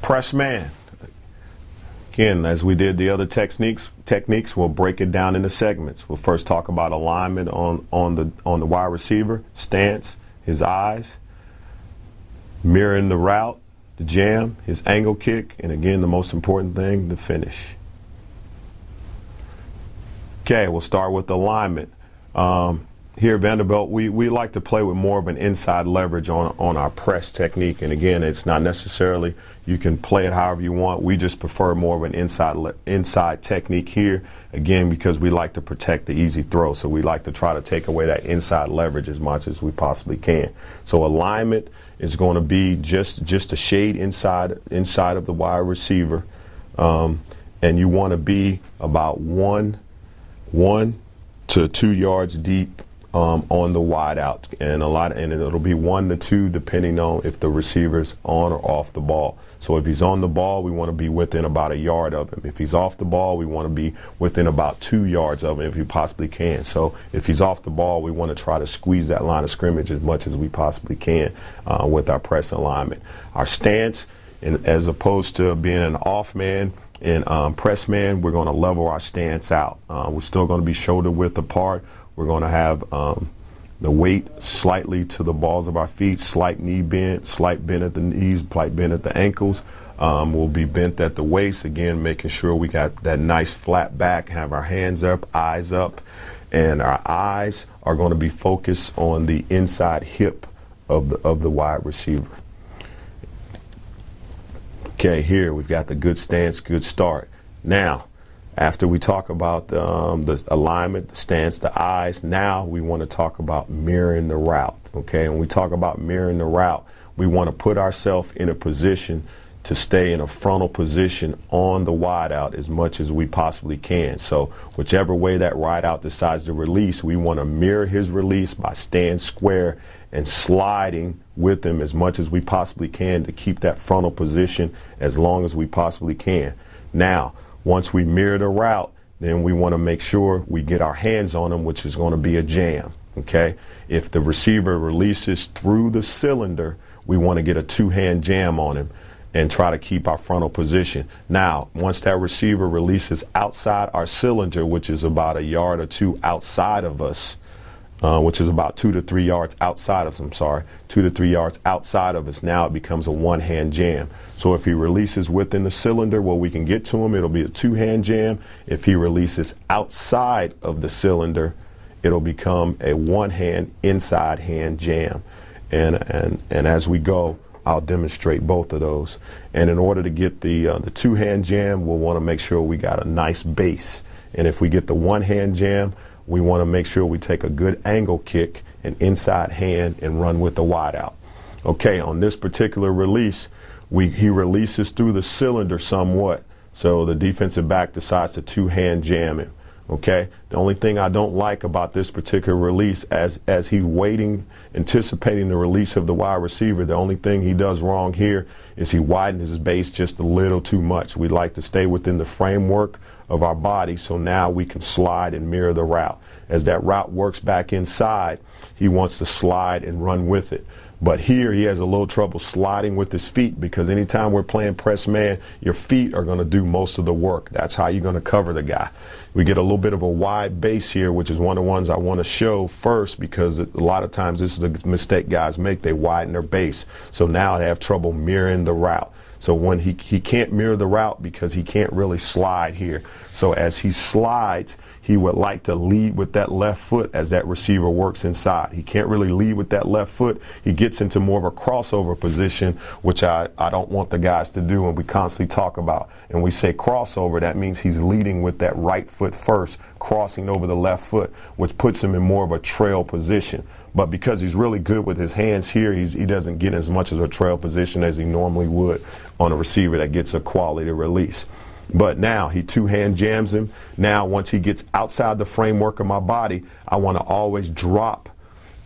press man. Again, as we did the other techniques, we'll break it down into segments. We'll first talk about alignment on the wide receiver, stance, his eyes, mirroring the route, the jam, his angle kick, and again, the most important thing, the finish. Okay, we'll start with alignment. Here at Vanderbilt, we like to play with more of an inside leverage on our press technique. And again, it's not necessarily, you can play it however you want. We just prefer more of an inside technique here, again, because we like to protect the easy throw. So we like to try to take away that inside leverage as much as we possibly can. So alignment is going to be just a shade inside of the wide receiver. And you want to be about 1 to 2 yards deep on the wide out, and it'll be 1 to 2 depending on if the receiver's on or off the ball. So if he's on the ball, we want to be within about 1 yard of him. If he's off the ball, we want to be within about 2 yards of him if you possibly can. So if he's off the ball, we want to try to squeeze that line of scrimmage as much as we possibly can with our press alignment. Our stance, as opposed to being an off man and press man, we're going to level our stance out. We're still going to be shoulder width apart. We're going to have the weight slightly to the balls of our feet, slight knee bend, slight bend at the knees, slight bend at the ankles. We'll be bent at the waist, again, making sure we got that nice flat back, have our hands up, eyes up, and our eyes are going to be focused on the inside hip of the wide receiver. Okay, here we've got the good stance, good start. Now, after we talk about the alignment, the stance, the eyes, now we want to talk about mirroring the route. Okay, when we talk about mirroring the route, we want to put ourselves in a position to stay in a frontal position on the wide out as much as we possibly can. So whichever way that wide out decides to release, we want to mirror his release by staying square and sliding with him as much as we possibly can to keep that frontal position as long as we possibly can. Now, once we mirror the route, then we want to make sure we get our hands on him, which is going to be a jam. Okay, if the receiver releases through the cylinder, we want to get a 2-hand jam on him and try to keep our frontal position. Now, once that receiver releases outside our cylinder, which is about 1 yard or 2 outside of us, which is about 2 to 3 yards outside of us, 2 to 3 yards outside of us, now it becomes a 1-hand jam. So if he releases within the cylinder where we can get to him, it'll be a 2-hand jam. If he releases outside of the cylinder, it'll become a 1-hand inside hand jam. And as we go, I'll demonstrate both of those. And in order to get the 2-hand jam, we'll want to make sure we got a nice base. And if we get the 1-hand jam, we want to make sure we take a good angle kick, an inside hand, and run with the wide out. Okay, on this particular release, he releases through the cylinder somewhat. So the defensive back decides to 2-hand jam him. Okay, the only thing I don't like about this particular release, as he's waiting, anticipating the release of the wide receiver, the only thing he does wrong here is he widens his base just a little too much. We like to stay within the framework of our body, so now we can slide and mirror the route. As that route works back inside, he wants to slide and run with it. But here he has a little trouble sliding with his feet, because anytime we're playing press man, your feet are going to do most of the work. That's how you're going to cover the guy. We get a little bit of a wide base here, which is one of the ones I want to show first, because a lot of times this is a mistake guys make. They widen their base. So now they have trouble mirroring the route. So when he can't mirror the route because he can't really slide here. So as he slides, he would like to lead with that left foot as that receiver works inside. He can't really lead with that left foot. He gets into more of a crossover position, which I don't want the guys to do, and we constantly talk about. And we say crossover, that means he's leading with that right foot first, crossing over the left foot, which puts him in more of a trail position. But because he's really good with his hands here, he doesn't get as much as a trail position as he normally would on a receiver that gets a quality release. But now he 2-hand jams him. Now once he gets outside the framework of my body, I want to always drop.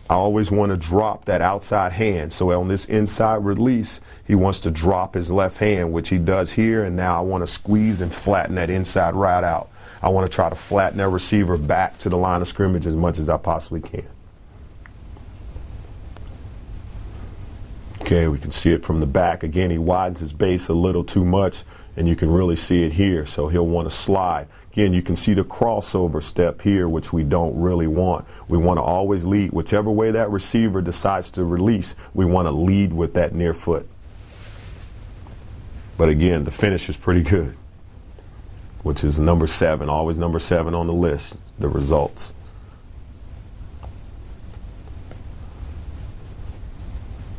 I always want to drop that outside hand. So on this inside release, he wants to drop his left hand, which he does here. And now I want to squeeze and flatten that inside right out. I want to try to flatten that receiver back to the line of scrimmage as much as I possibly can. Okay, we can see it from the back. Again, he widens his base a little too much, and you can really see it here, so he'll want to slide. Again, you can see the crossover step here, which we don't really want. We want to always lead. Whichever way that receiver decides to release, we want to lead with that near foot. But again, the finish is pretty good, which is number 7, always number 7 on the list, the results.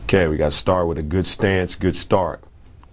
Okay, we got to start with a good stance, good start.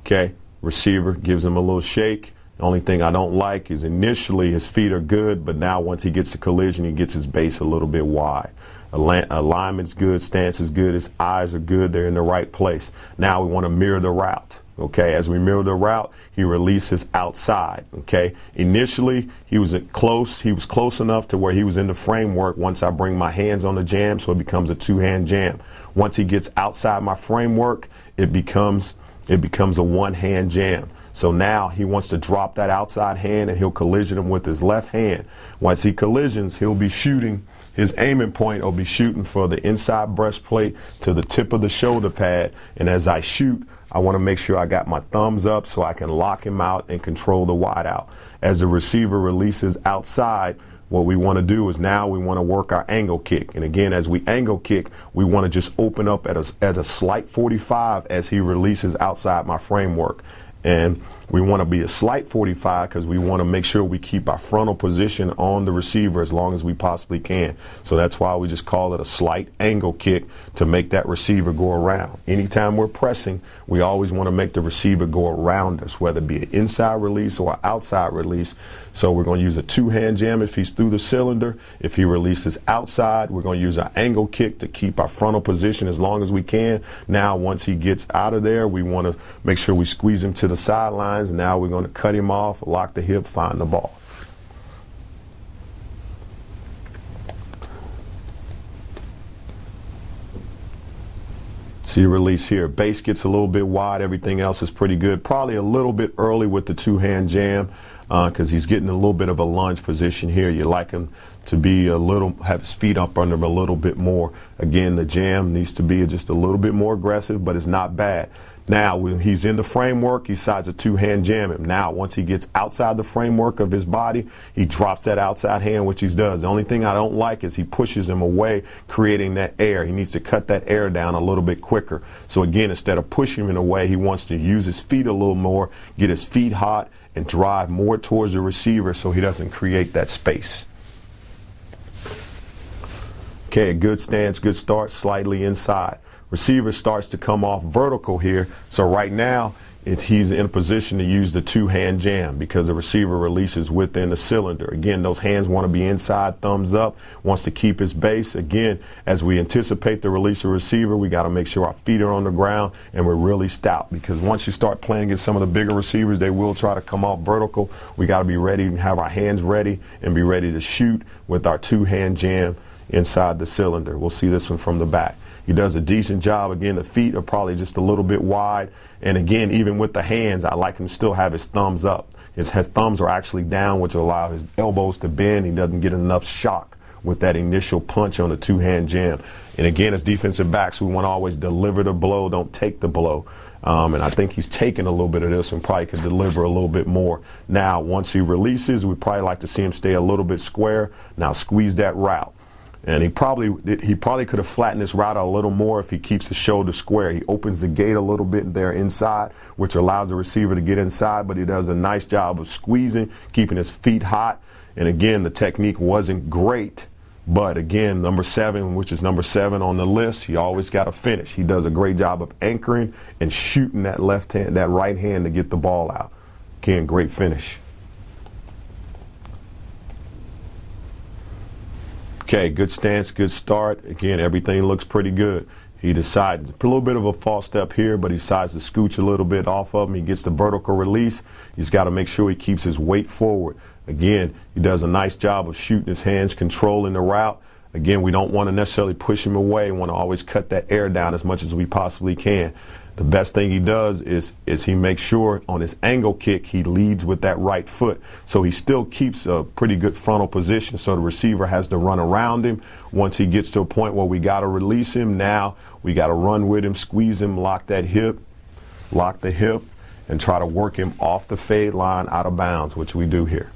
Okay, receiver gives him a little shake. The only thing I don't like is initially his feet are good, but now once he gets to collision, he gets his base a little bit wide. Alignment's good, stance is good, his eyes are good, they're in the right place. Now we want to mirror the route. Okay, as we mirror the route, he releases outside. Okay, initially he was close enough to where he was in the framework once I bring my hands on the jam, so it becomes a 2-hand jam. Once he gets outside my framework, it becomes a 1-hand jam. So now he wants to drop that outside hand and he'll collision him with his left hand. Once he collisions, he'll be shooting. His aiming point will be shooting for the inside breastplate to the tip of the shoulder pad. And as I shoot, I want to make sure I got my thumbs up so I can lock him out and control the wide out. As the receiver releases outside, what we want to do is now we want to work our angle kick. And again, as we angle kick, we want to just open up at a slight 45 as he releases outside my framework. And we want to be a slight 45 because we want to make sure we keep our frontal position on the receiver as long as we possibly can. So that's why we just call it a slight angle kick to make that receiver go around. Anytime we're pressing, we always want to make the receiver go around us, whether it be an inside release or an outside release. So we're going to use a 2-hand jam if he's through the cylinder. If he releases outside, we're going to use our angle kick to keep our frontal position as long as we can. Now, once he gets out of there, we want to make sure we squeeze him to the sidelines. Now we're going to cut him off, lock the hip, find the ball. See release here. Base gets a little bit wide. Everything else is pretty good. Probably a little bit early with the 2-hand jam because he's getting a little bit of a lunge position here. You like him to be have his feet up under him a little bit more. Again, the jam needs to be just a little bit more aggressive, but it's not bad. Now, when he's in the framework, he decides to 2-hand jam him. Now, once he gets outside the framework of his body, he drops that outside hand, which he does. The only thing I don't like is he pushes him away, creating that air. He needs to cut that air down a little bit quicker. So again, instead of pushing him away, he wants to use his feet a little more, get his feet hot, and drive more towards the receiver so he doesn't create that space. Okay, good stance, good start, slightly inside. Receiver starts to come off vertical here. So right now, he's in a position to use the 2-hand jam because the receiver releases within the cylinder. Again, those hands want to be inside, thumbs up, wants to keep his base. Again, as we anticipate the release of receiver, we got to make sure our feet are on the ground and we're really stout because once you start playing against some of the bigger receivers, they will try to come off vertical. We got to be ready and have our hands ready and be ready to shoot with our 2-hand jam inside the cylinder. We'll see this one from the back. He does a decent job. Again, the feet are probably just a little bit wide. And again, even with the hands, I like him to still have his thumbs up. His thumbs are actually down, which will allow his elbows to bend. He doesn't get enough shock with that initial punch on the 2-hand jam. And again, as defensive backs, we want to always deliver the blow, don't take the blow. And I think he's taken a little bit of this and probably could deliver a little bit more. Now, once he releases, we probably like to see him stay a little bit square. Now squeeze that route. And he probably could have flattened this route a little more if he keeps the shoulder square. He opens the gate a little bit there inside, which allows the receiver to get inside, but he does a nice job of squeezing, keeping his feet hot. And again, the technique wasn't great, but again, number 7, which is number 7 on the list, he always got to finish. He does a great job of anchoring and shooting that right hand to get the ball out. Again, great finish. Okay, good stance, good start. Again, everything looks pretty good. He decides a little bit of a false step here, but he decides to scooch a little bit off of him. He gets the vertical release. He's got to make sure he keeps his weight forward. Again, he does a nice job of shooting his hands, controlling the route. Again, we don't want to necessarily push him away. We want to always cut that air down as much as we possibly can. The best thing he does is he makes sure on his angle kick he leads with that right foot, so he still keeps a pretty good frontal position, so the receiver has to run around him. Once he gets to a point where we got to release him, now we got to run with him, squeeze him, lock the hip, and try to work him off the fade line out of bounds, which we do here.